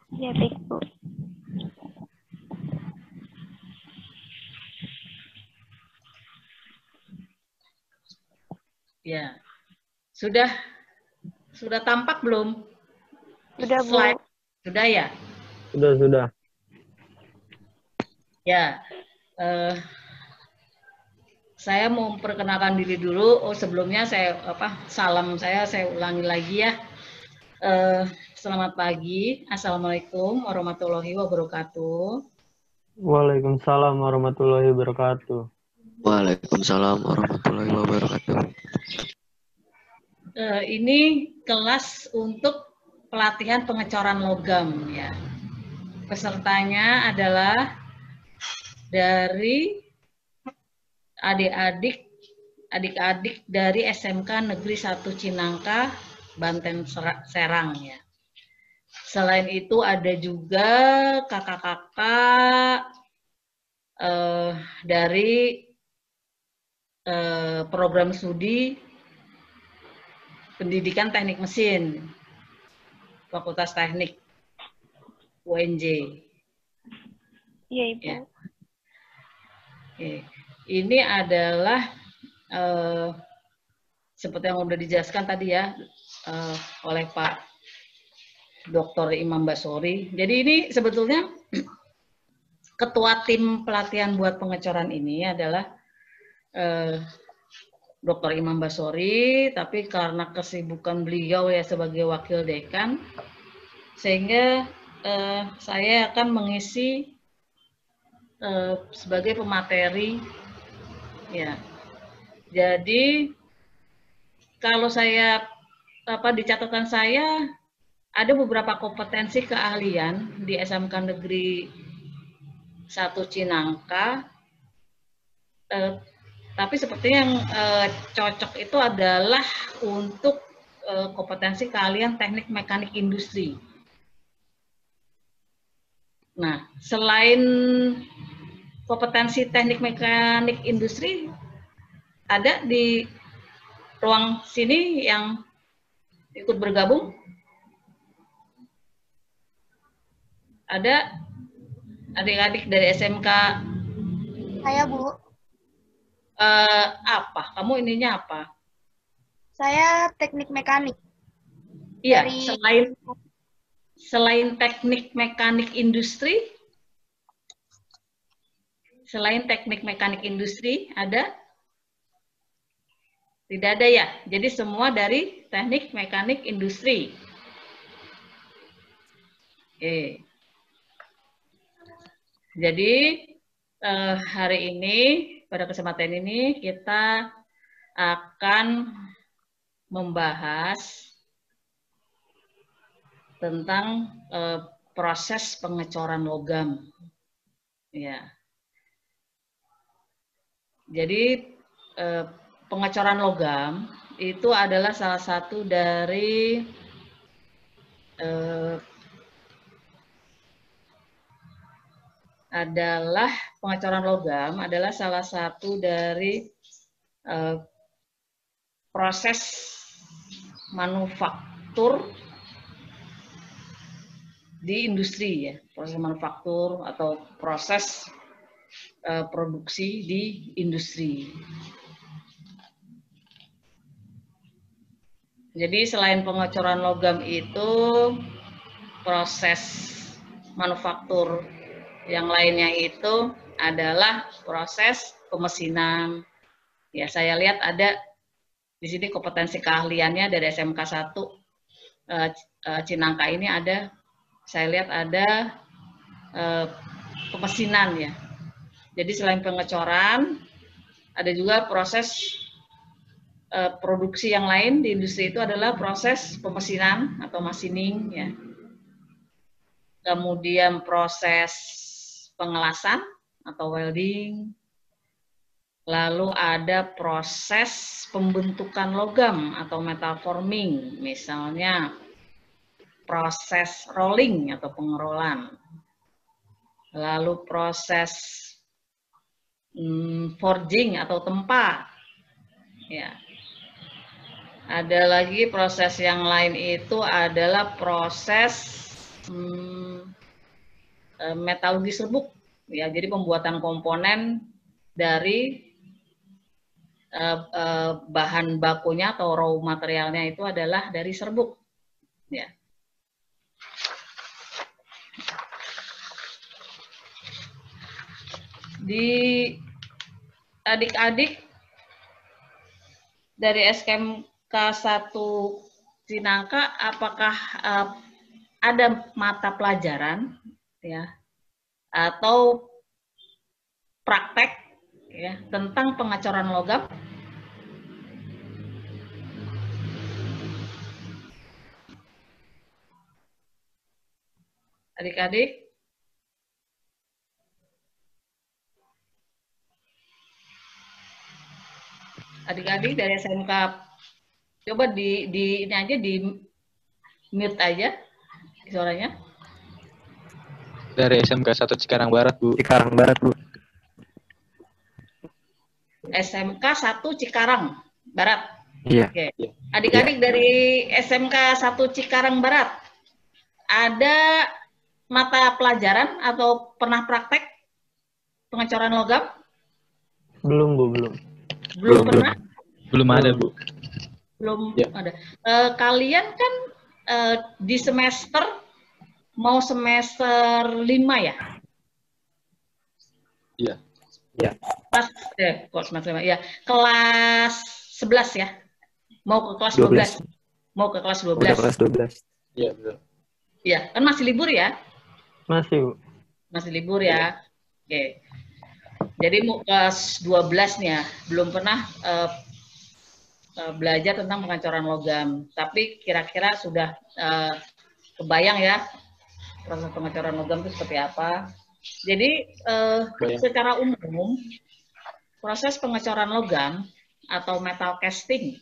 Ya, baik, Bu. Ya, sudah tampak belum? Sudah, Bu. Slide sudah ya? Sudah. Ya, saya mau memperkenalkan diri dulu. Oh, sebelumnya salam saya ulangi lagi ya. Selamat pagi, Assalamualaikum warahmatullahi wabarakatuh. Waalaikumsalam warahmatullahi wabarakatuh. Waalaikumsalam warahmatullahi wabarakatuh. Ini kelas untuk pelatihan pengecoran logam ya. Pesertanya adalah dari adik-adik dari SMK Negeri 1 Cinangka, Banten Serang ya. Selain itu ada juga kakak-kakak dari program studi pendidikan teknik mesin, Fakultas Teknik UNJ. Iya, Ibu. Ya. Oke. Ini adalah seperti yang sudah dijelaskan tadi ya oleh Pak Dr. Imam Basori. Jadi ini sebetulnya ketua tim pelatihan buat pengecoran ini adalah Dr. Imam Basori, tapi karena kesibukan beliau ya sebagai wakil dekan, sehingga saya akan mengisi sebagai pemateri ya. Jadi kalau saya di catatan saya ada beberapa kompetensi keahlian di SMK Negeri 1 Cinangka, tapi sepertinya yang cocok itu adalah untuk kompetensi keahlian teknik mekanik industri. Nah, selain kompetensi teknik mekanik industri, ada di ruang sini yang ikut bergabung? Ada adik-adik dari SMK? Saya, Bu. Apa? Kamu ininya apa? Saya teknik mekanik. Iya, Dari... selain teknik mekanik industri, ada? Tidak ada ya? Jadi semua dari teknik mekanik industri. Oke. Jadi hari ini, pada kesempatan ini kita akan membahas tentang proses pengecoran logam. Ya. Jadi pengecoran logam itu adalah salah satu dari pengecoran logam adalah salah satu dari proses manufaktur di industri ya, proses manufaktur atau proses produksi di industri. Jadi selain pengecoran logam itu proses manufaktur yang lainnya itu adalah proses pemesinan. Ya, saya lihat ada di sini kompetensi keahliannya dari SMK 1 Cinangka ini ada, saya lihat ada pemesinan ya. Jadi selain pengecoran, ada juga proses produksi yang lain di industri itu adalah proses pemesinan atau machining ya. Kemudian proses pengelasan atau welding. Lalu ada proses pembentukan logam atau metal forming, misalnya proses rolling atau pengerolan. Lalu proses forging atau tempa. Ya. Ada lagi proses yang lain itu adalah proses metalurgi serbuk, ya. Jadi pembuatan komponen dari bahan bakunya atau raw materialnya itu adalah dari serbuk, ya. Di adik-adik dari SMK 1 Cinangka, apakah ada mata pelajaran, ya, atau praktek, ya, tentang pengecoran logam? Adik-adik? Adik-adik dari SMK, coba ini aja, di mute aja suaranya. Dari SMK 1 Cikarang Barat, Bu. Cikarang Barat, Bu. SMK 1 Cikarang Barat. Iya. Oke. Adik-adik dari SMK 1 Cikarang Barat, ada mata pelajaran atau pernah praktek pengecoran logam? Belum, Bu, belum. Belum pernah? Belum ada, Bu. Belum Ya. ada. Kalian kan di semester, mau semester 5 ya? Iya. Iya. Kok semester 5? Ya, kelas 11 ya? Mau ke kelas 12? Mau ke kelas 12? Udah kelas 12. Iya, betul. Iya, kan masih libur ya? Masih, Bu. Masih libur ya? Oke. Jadi mau kelas 12 nih ya, belum pernah belajar tentang pengecoran logam. Tapi kira-kira sudah kebayang ya proses pengecoran logam itu seperti apa. Jadi secara umum proses pengecoran logam atau metal casting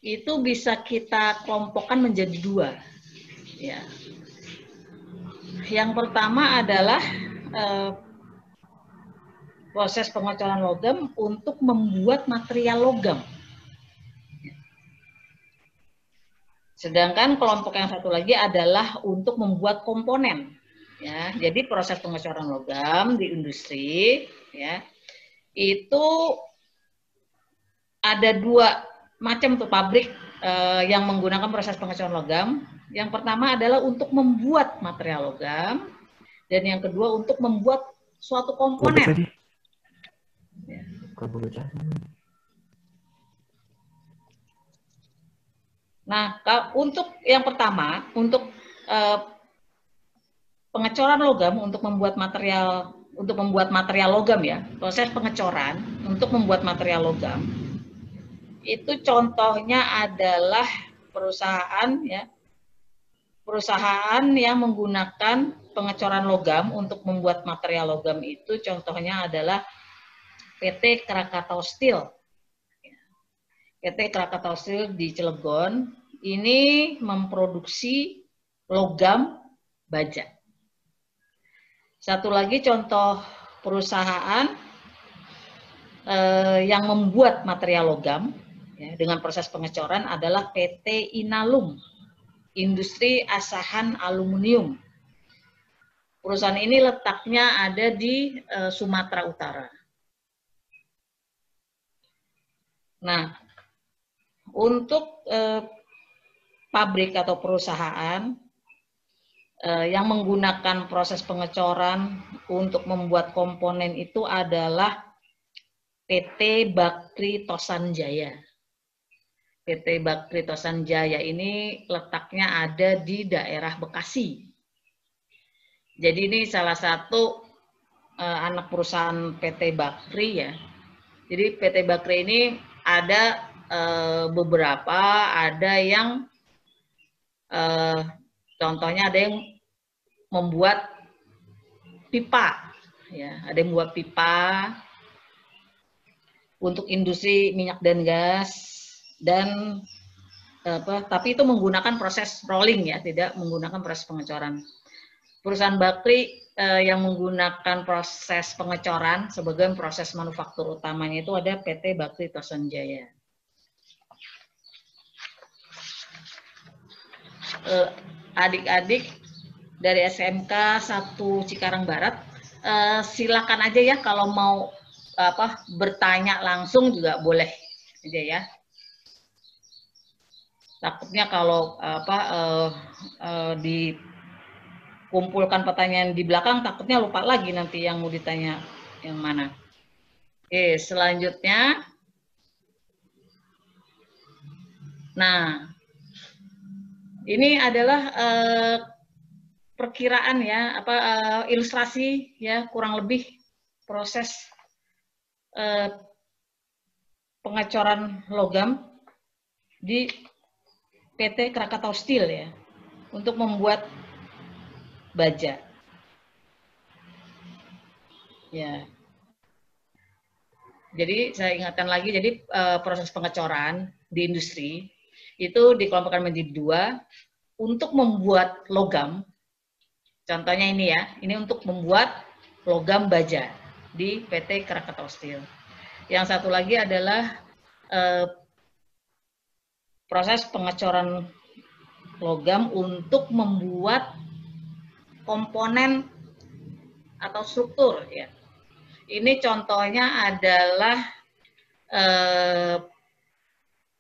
itu bisa kita kelompokkan menjadi dua. Ya. Yang pertama adalah proses pengecoran logam untuk membuat material logam. Sedangkan kelompok yang satu lagi adalah untuk membuat komponen. Ya, jadi proses pengecoran logam di industri, ya, itu ada dua macam tuh pabrik yang menggunakan proses pengecoran logam. Yang pertama adalah untuk membuat material logam, dan yang kedua untuk membuat suatu komponen. Nah, untuk yang pertama, untuk pengecoran logam, untuk membuat material logam ya, proses pengecoran untuk membuat material logam, itu contohnya adalah perusahaan yang menggunakan pengecoran logam untuk membuat material logam itu contohnya adalah PT Krakatau Steel. PT Krakatau Steel di Cilegon ini memproduksi logam baja. Satu lagi contoh perusahaan yang membuat material logam ya, dengan proses pengecoran adalah PT Inalum, Industri Asahan Aluminium. Perusahaan ini letaknya ada di Sumatera Utara. Nah, untuk pabrik atau perusahaan yang menggunakan proses pengecoran untuk membuat komponen itu adalah PT Bakri Tosanjaya. PT Bakri Tosanjaya ini letaknya ada di daerah Bekasi. Jadi ini salah satu anak perusahaan PT Bakri ya. Jadi PT Bakri ini ada beberapa, ada yang contohnya ada yang membuat pipa, ya, ada yang membuat pipa untuk industri minyak dan gas dan tapi itu menggunakan proses rolling ya, tidak menggunakan proses pengecoran. Perusahaan Bakri yang menggunakan proses pengecoran sebagai proses manufaktur utamanya itu ada PT Bakri Tosanjaya. adik-adik dari SMK 1 Cikarang Barat, silakan aja ya kalau mau bertanya langsung juga boleh aja ya. Takutnya kalau dikumpulkan pertanyaan di belakang, takutnya lupa lagi nanti yang mau ditanya yang mana. Oke, selanjutnya. Nah, ini adalah perkiraan ya, ilustrasi ya, kurang lebih proses pengecoran logam di PT Krakatau Steel ya, untuk membuat baja. Ya. Jadi saya ingatkan lagi, jadi proses pengecoran di industri itu dikelompokkan menjadi 2 untuk membuat logam. Contohnya ini ya, ini untuk membuat logam baja di PT Krakatau Steel. Yang satu lagi adalah proses pengecoran logam untuk membuat komponen atau struktur ya. Ini contohnya adalah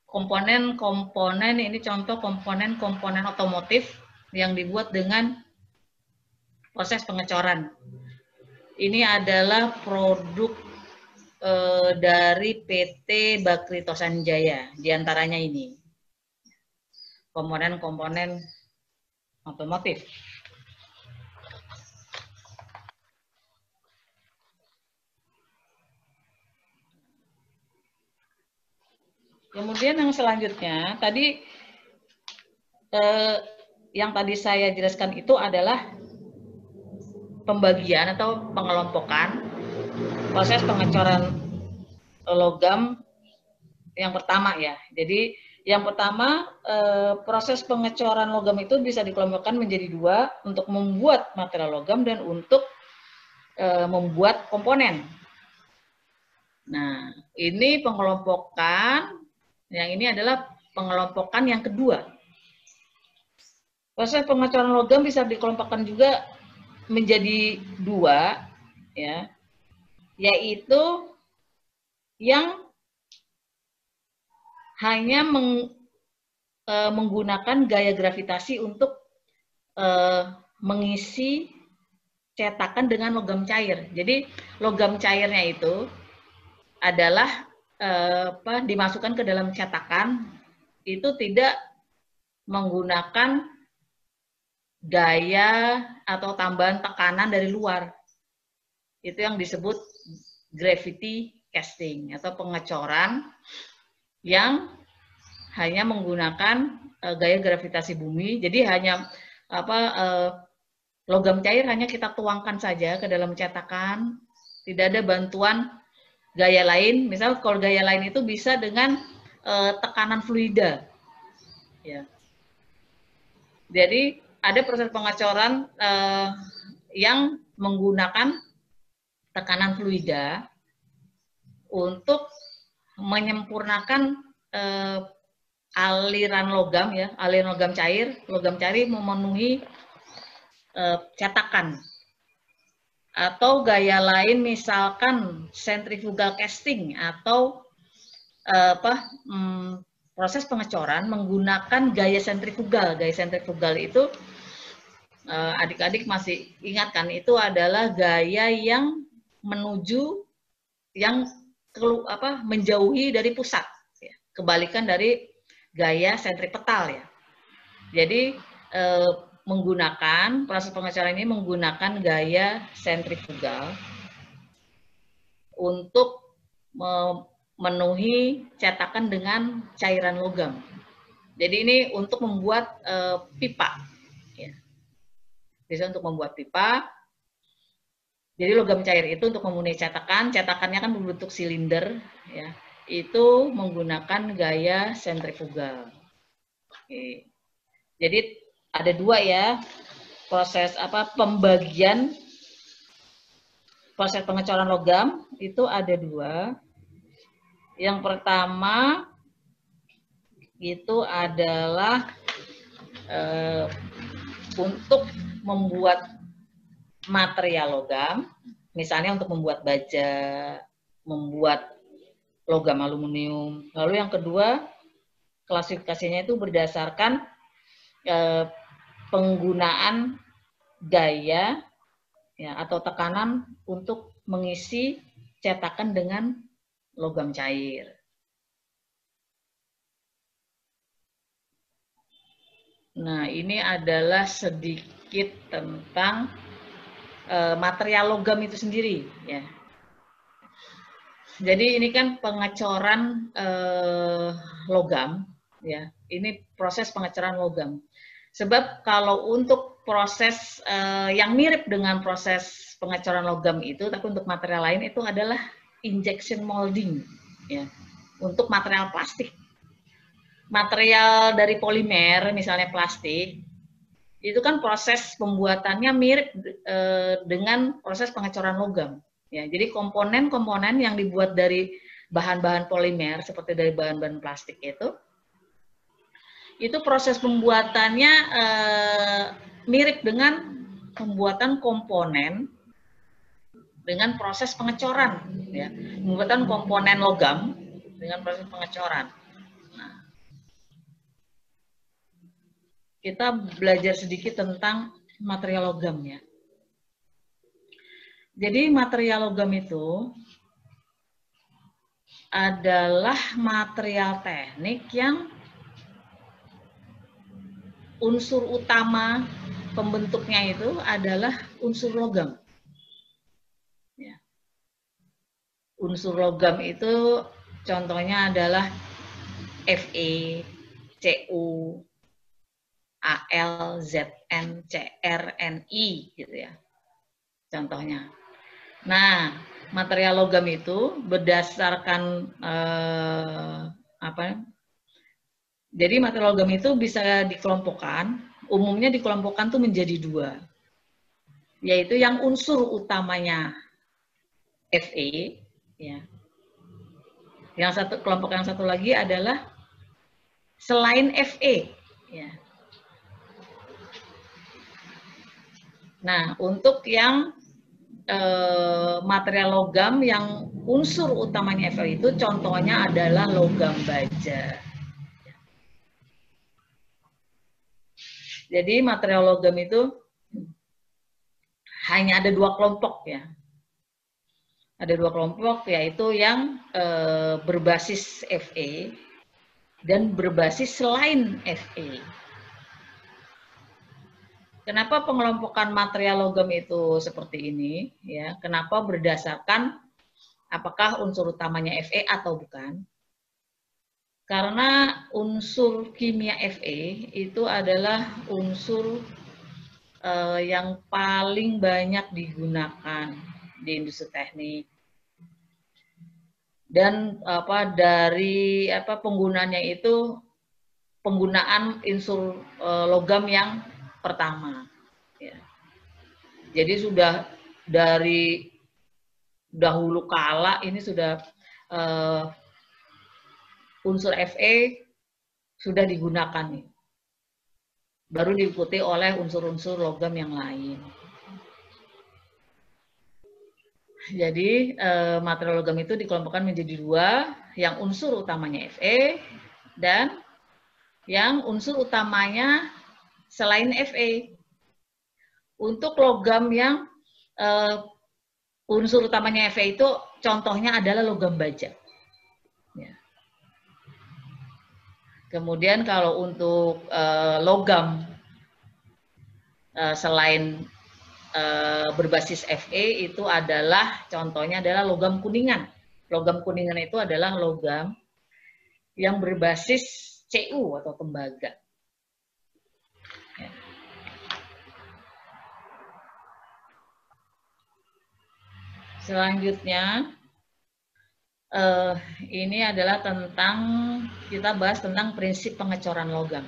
komponen-komponen, ini contoh komponen-komponen otomotif yang dibuat dengan proses pengecoran. Ini adalah produk dari PT Bakri Tosanjaya, diantaranya ini. Komponen-komponen otomotif. Kemudian yang selanjutnya, tadi yang tadi saya jelaskan itu adalah pembagian atau pengelompokan proses pengecoran logam yang pertama ya. Jadi yang pertama, proses pengecoran logam itu bisa dikelompokkan menjadi 2 untuk membuat material logam dan untuk membuat komponen. Nah, ini pengelompokan. Yang ini adalah pengelompokan yang kedua. Proses pengecoran logam bisa dikelompokkan juga menjadi 2, ya, yaitu yang hanya menggunakan gaya gravitasi untuk mengisi cetakan dengan logam cair. Jadi logam cairnya itu adalah dimasukkan ke dalam cetakan, itu tidak menggunakan gaya atau tambahan tekanan dari luar. Itu yang disebut gravity casting atau pengecoran yang hanya menggunakan gaya gravitasi bumi. Jadi hanya logam cair hanya kita tuangkan saja ke dalam cetakan, tidak ada bantuan gaya lain. Misal kalau gaya lain itu bisa dengan tekanan fluida. Ya. Jadi ada proses pengecoran yang menggunakan tekanan fluida untuk menyempurnakan aliran logam ya, aliran logam cair memenuhi cetakan. Atau gaya lain misalkan centrifugal casting atau proses pengecoran menggunakan gaya sentrifugal. Gaya sentrifugal itu adik-adik masih ingat kan, itu adalah gaya yang menuju yang menjauhi dari pusat, ya. Kebalikan dari gaya sentripetal ya. Jadi menggunakan proses pengecoran ini menggunakan gaya sentrifugal untuk memenuhi cetakan dengan cairan logam. Jadi ini untuk membuat pipa. Ya. Bisa untuk membuat pipa. Jadi logam cair itu untuk memenuhi cetakan. Cetakannya kan berbentuk silinder. Ya. Itu menggunakan gaya sentrifugal. Oke. Jadi ada 2 ya, proses pembagian proses pengecoran logam itu ada 2. Yang pertama itu adalah untuk membuat material logam, misalnya untuk membuat baja, membuat logam aluminium. Lalu yang kedua, klasifikasinya itu berdasarkan penggunaan gaya ya, atau tekanan untuk mengisi cetakan dengan logam cair. Nah, ini adalah sedikit tentang material logam itu sendiri, ya. Jadi ini kan pengecoran logam, ya. Ini proses pengecoran logam. Sebab kalau untuk proses yang mirip dengan proses pengecoran logam itu, tapi untuk material lain itu adalah injection molding, ya, untuk material plastik. Material dari polimer, misalnya plastik, itu kan proses pembuatannya mirip dengan proses pengecoran logam. Ya, jadi komponen-komponen yang dibuat dari bahan-bahan polimer, seperti dari bahan-bahan plastik itu proses pembuatannya mirip dengan pembuatan komponen dengan proses pengecoran. Ya, pembuatan komponen logam dengan proses pengecoran. Kita belajar sedikit tentang material logam ya. Jadi material logam itu adalah material teknik yang unsur utama pembentuknya itu adalah unsur logam. Ya. Unsur logam itu contohnya adalah Fe, Cu, Al, Zn, Cr, Ni gitu ya. Contohnya. Nah, material logam itu berdasarkan jadi material logam itu bisa dikelompokkan, umumnya dikelompokkan tuh menjadi dua. Yaitu yang unsur utamanya Fe ya. Kelompok yang satu lagi adalah selain Fe ya. Nah, untuk yang material logam yang unsur utamanya Fe itu contohnya adalah logam baja. Jadi material logam itu hanya ada dua kelompok ya. Ada dua kelompok yaitu yang berbasis Fe dan berbasis selain Fe. Kenapa pengelompokan material logam itu seperti ini? Ya, kenapa berdasarkan apakah unsur utamanya Fe atau bukan? Karena unsur kimia Fe itu adalah unsur yang paling banyak digunakan di industri teknik. Dan dari penggunaannya itu penggunaan unsur logam yang pertama. Ya. Jadi sudah dari dahulu kala ini sudah unsur Fe sudah digunakan nih. Baru diikuti oleh unsur-unsur logam yang lain. Jadi material logam itu dikelompokkan menjadi dua, yang unsur utamanya Fe dan yang unsur utamanya selain Fe. Untuk logam yang unsur utamanya Fe itu contohnya adalah logam baja. Ya. Kemudian kalau untuk logam selain berbasis Fe itu adalah contohnya adalah logam kuningan. Logam kuningan itu adalah logam yang berbasis Cu atau tembaga. Ya. Selanjutnya ini adalah kita bahas tentang prinsip pengecoran logam.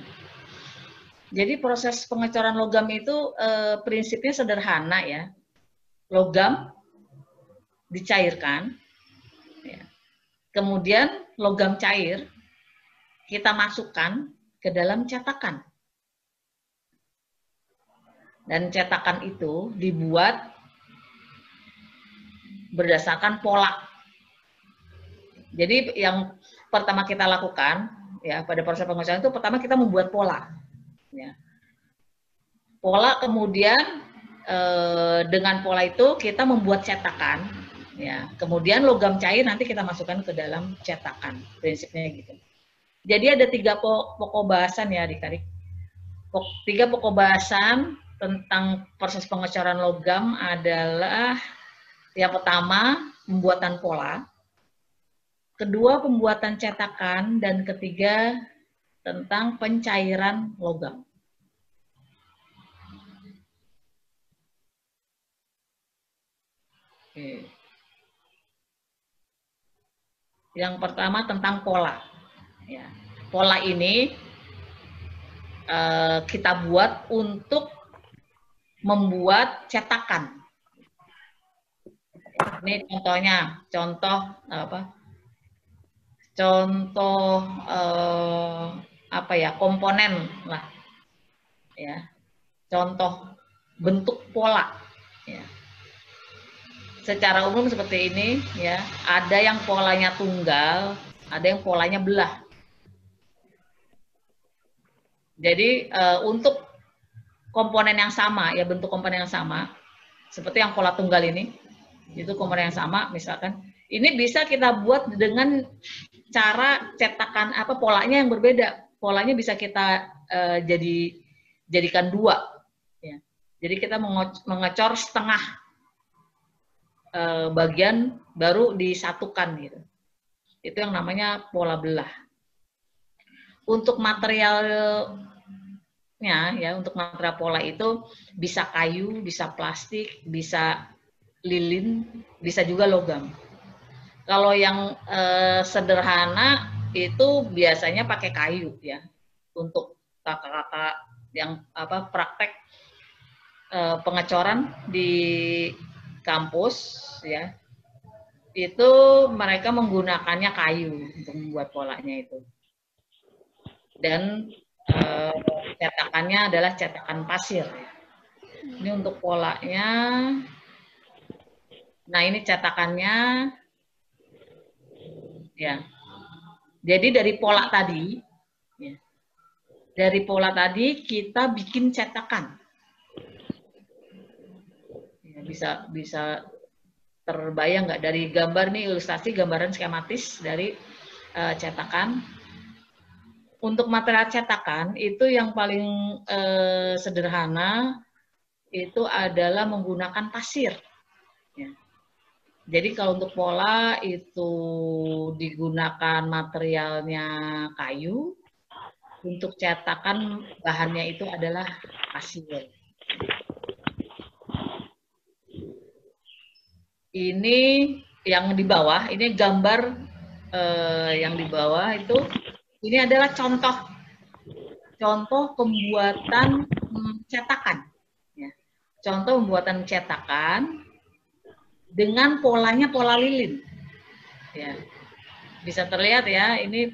Jadi proses pengecoran logam itu prinsipnya sederhana ya. Logam dicairkan, ya. Kemudian logam cair kita masukkan ke dalam cetakan. Dan cetakan itu dibuat berdasarkan pola. Jadi yang pertama kita lakukan ya pada proses pengecoran itu pertama kita membuat pola. Ya. Pola kemudian dengan pola itu kita membuat cetakan. Ya. Kemudian logam cair nanti kita masukkan ke dalam cetakan. Prinsipnya gitu. Jadi ada 3 pokok bahasan ya adik-adik. 3 pokok bahasan tentang proses pengecoran logam adalah yang pertama pembuatan pola, kedua pembuatan cetakan, dan ketiga tentang pencairan logam. Oke. Yang pertama tentang pola. Ya. Pola ini kita buat untuk membuat cetakan. Ini contohnya, contoh komponen lah, ya. Contoh bentuk pola. Ya. Secara umum seperti ini, ya. Ada yang polanya tunggal, ada yang polanya belah. Jadi untuk komponen yang sama, ya bentuk komponen yang sama, seperti yang pola tunggal ini, itu komponen yang sama, misalkan, ini bisa kita buat dengan cara cetakan polanya yang berbeda. Polanya bisa kita jadikan 2. Ya. Jadi kita mengecor setengah bagian baru disatukan gitu. Itu yang namanya pola belah. Untuk materialnya ya, untuk material pola itu bisa kayu, bisa plastik, bisa lilin, bisa juga logam. Kalau yang sederhana itu biasanya pakai kayu ya. Untuk kakak-kakak yang praktek pengecoran di kampus ya, itu mereka menggunakannya kayu untuk membuat polanya itu. Dan cetakannya adalah cetakan pasir. Ini untuk polanya. Nah, ini cetakannya. Ya. Jadi dari pola tadi, ya, dari pola tadi kita bikin cetakan. Ya, bisa terbayang nggak dari gambar nih, ilustrasi gambaran skematis dari cetakan. Untuk material cetakan itu yang paling sederhana itu adalah menggunakan pasir. Ya. Jadi kalau untuk pola itu digunakan materialnya kayu, untuk cetakan bahannya itu adalah pasir. Ini yang di bawah, ini gambar yang di bawah itu. Ini adalah contoh pembuatan cetakan. Ya. Contoh pembuatan cetakan dengan polanya pola lilin. Ya. Bisa terlihat ya, ini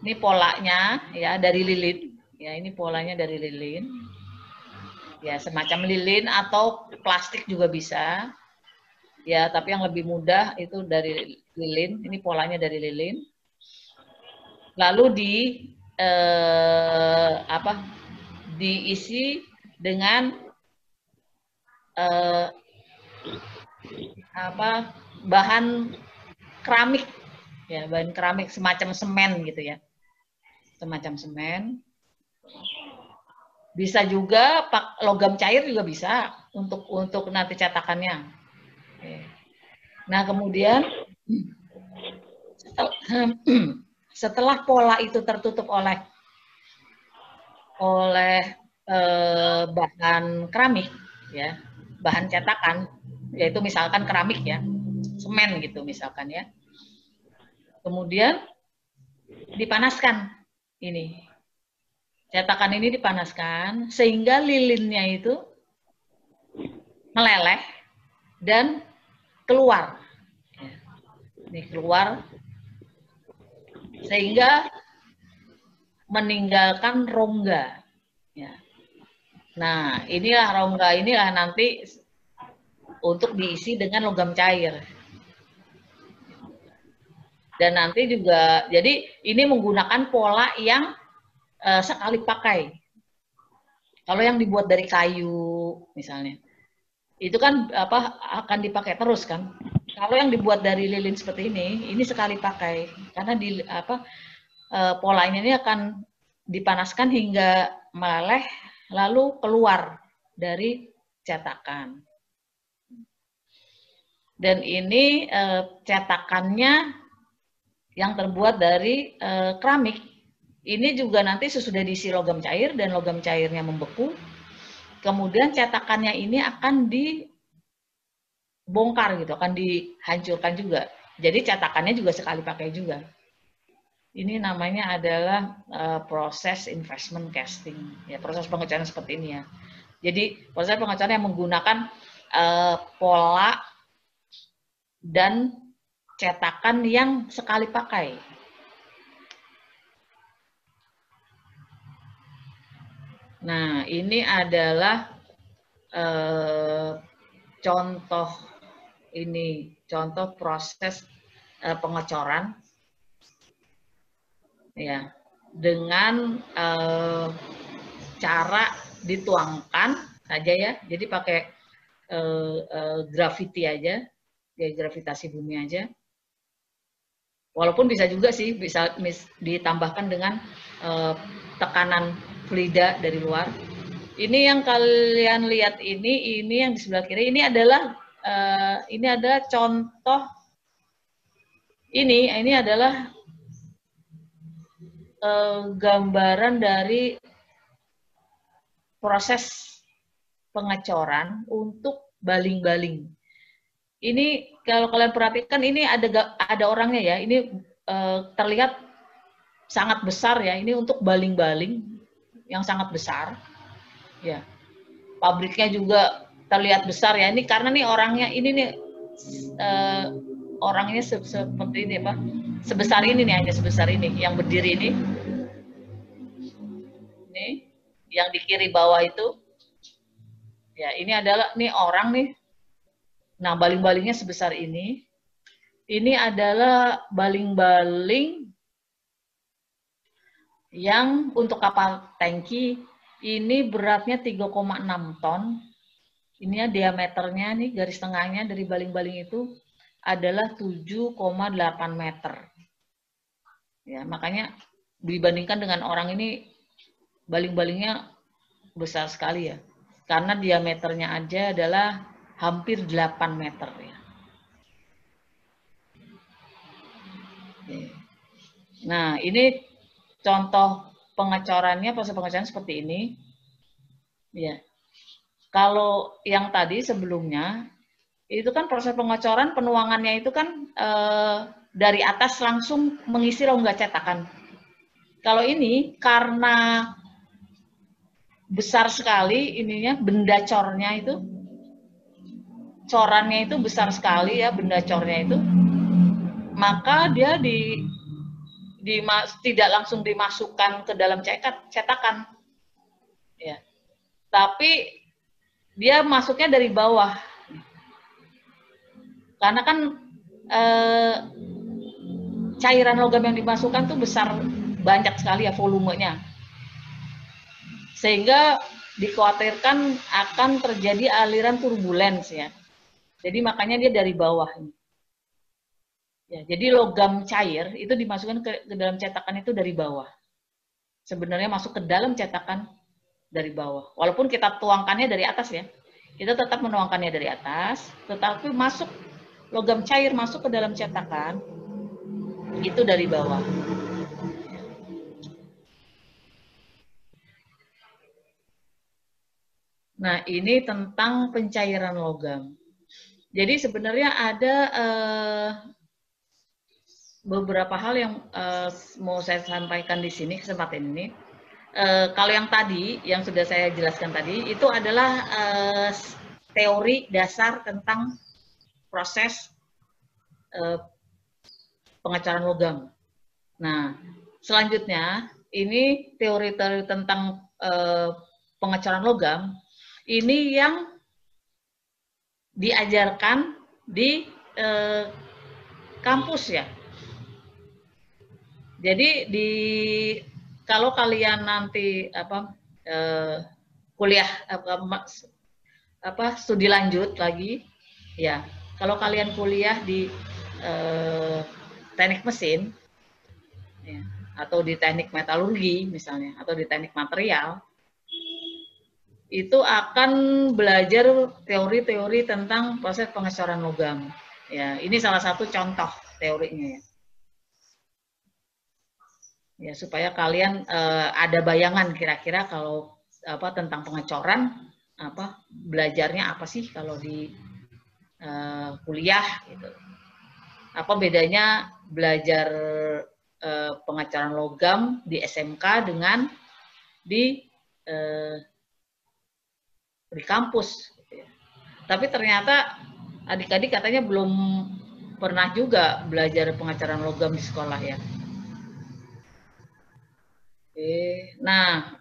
ini polanya ya dari lilin. Ya, ini polanya dari lilin. Ya, semacam lilin atau plastik juga bisa. Ya, tapi yang lebih mudah itu dari lilin. Ini polanya dari lilin. Lalu diisi dengan bahan keramik. Ya, bahan keramik semacam semen gitu ya. Semacam semen. Bisa juga logam cair juga bisa untuk nanti cetakannya. Nah, kemudian setelah pola itu tertutup oleh bahan keramik, ya, bahan cetakan, yaitu misalkan keramik ya, semen gitu misalkan ya. Kemudian dipanaskan ini. Cetakan ini dipanaskan sehingga lilinnya itu meleleh dan keluar. Ini keluar sehingga meninggalkan rongga. Ya. Nah, inilah nanti untuk diisi dengan logam cair. Dan nanti juga, jadi ini menggunakan pola yang sekali pakai. Kalau yang dibuat dari kayu, misalnya, itu kan akan dipakai terus kan. Kalau yang dibuat dari lilin seperti ini sekali pakai, karena polanya ini akan dipanaskan hingga meleleh, lalu keluar dari cetakan. Dan ini cetakannya yang terbuat dari keramik. Ini juga nanti sesudah diisi logam cair dan logam cairnya membeku, kemudian cetakannya ini akan dibongkar gitu, akan dihancurkan juga. Jadi cetakannya juga sekali pakai juga. Ini namanya adalah proses investment casting, ya, proses pengecoran seperti ini ya. Jadi proses pengecoran yang menggunakan pola dan cetakan yang sekali pakai. Nah, ini adalah contoh proses pengecoran, ya, dengan cara dituangkan saja ya. Jadi pakai gravity aja, ya, gravitasi bumi aja. Walaupun bisa juga sih, bisa ditambahkan dengan tekanan fluida dari luar. Ini yang kalian lihat ini yang di sebelah kiri, ini adalah contoh, ini adalah gambaran dari proses pengecoran untuk baling-baling. Ini kalau kalian perhatikan ini ada orangnya ya. Ini terlihat sangat besar ya. Ini untuk baling-baling yang sangat besar. Ya. Pabriknya juga terlihat besar ya. Ini karena nih orangnya ini nih orangnya seperti ini apa? Sebesar ini nih, hanya sebesar ini yang berdiri ini. Ini yang di kiri bawah itu. Ya, ini adalah nih orang nih. Nah, baling-balingnya sebesar ini. Ini adalah baling-baling yang untuk kapal tangki ini beratnya 3,6 ton. Ini ya diameternya nih, garis tengahnya dari baling-baling itu adalah 7,8 meter. Ya, makanya dibandingkan dengan orang ini baling-balingnya besar sekali ya. Karena diameternya aja adalah hampir 8 meter ya. Nah, ini contoh pengecorannya, proses pengecoran seperti ini. Ya. Kalau yang tadi sebelumnya, itu kan proses pengecoran, penuangannya itu kan dari atas langsung mengisi rongga cetakan. Kalau ini karena besar sekali ininya, benda cornya itu, corannya itu besar sekali ya, benda cornya itu, maka dia tidak langsung dimasukkan ke dalam cetakan, ya, tapi dia masuknya dari bawah, karena kan cairan logam yang dimasukkan tuh besar, banyak sekali ya volumenya, sehingga dikhawatirkan akan terjadi aliran turbulens ya. Jadi makanya dia dari bawah. Ya, jadi logam cair itu dimasukkan ke dalam cetakan itu dari bawah. Sebenarnya masuk ke dalam cetakan dari bawah. Walaupun kita tuangkannya dari atas ya. Kita tetap menuangkannya dari atas, tetapi masuk logam cair masuk ke dalam cetakan itu dari bawah. Nah, ini tentang pencairan logam. Jadi sebenarnya ada beberapa hal yang mau saya sampaikan di sini, kesempatan ini. Kalau yang tadi, yang sudah saya jelaskan tadi, itu adalah teori dasar tentang proses pengecoran logam. Nah, selanjutnya ini teori-teori tentang pengecoran logam ini yang diajarkan di kampus ya. Jadi kalau kalian nanti kuliah studi lanjut lagi ya, kalau kalian kuliah di teknik mesin ya, atau di teknik metalurgi misalnya, atau di teknik material, itu akan belajar teori-teori tentang proses pengecoran logam. Ya, ini salah satu contoh teorinya ya. Ya, supaya kalian ada bayangan kira-kira kalau tentang pengecoran belajarnya apa sih kalau di kuliah gitu. Apa bedanya belajar pengecoran logam di SMK dengan di kampus gitu ya. Tapi ternyata adik-adik katanya belum pernah juga belajar pengecoran logam di sekolah ya. Oke. Nah,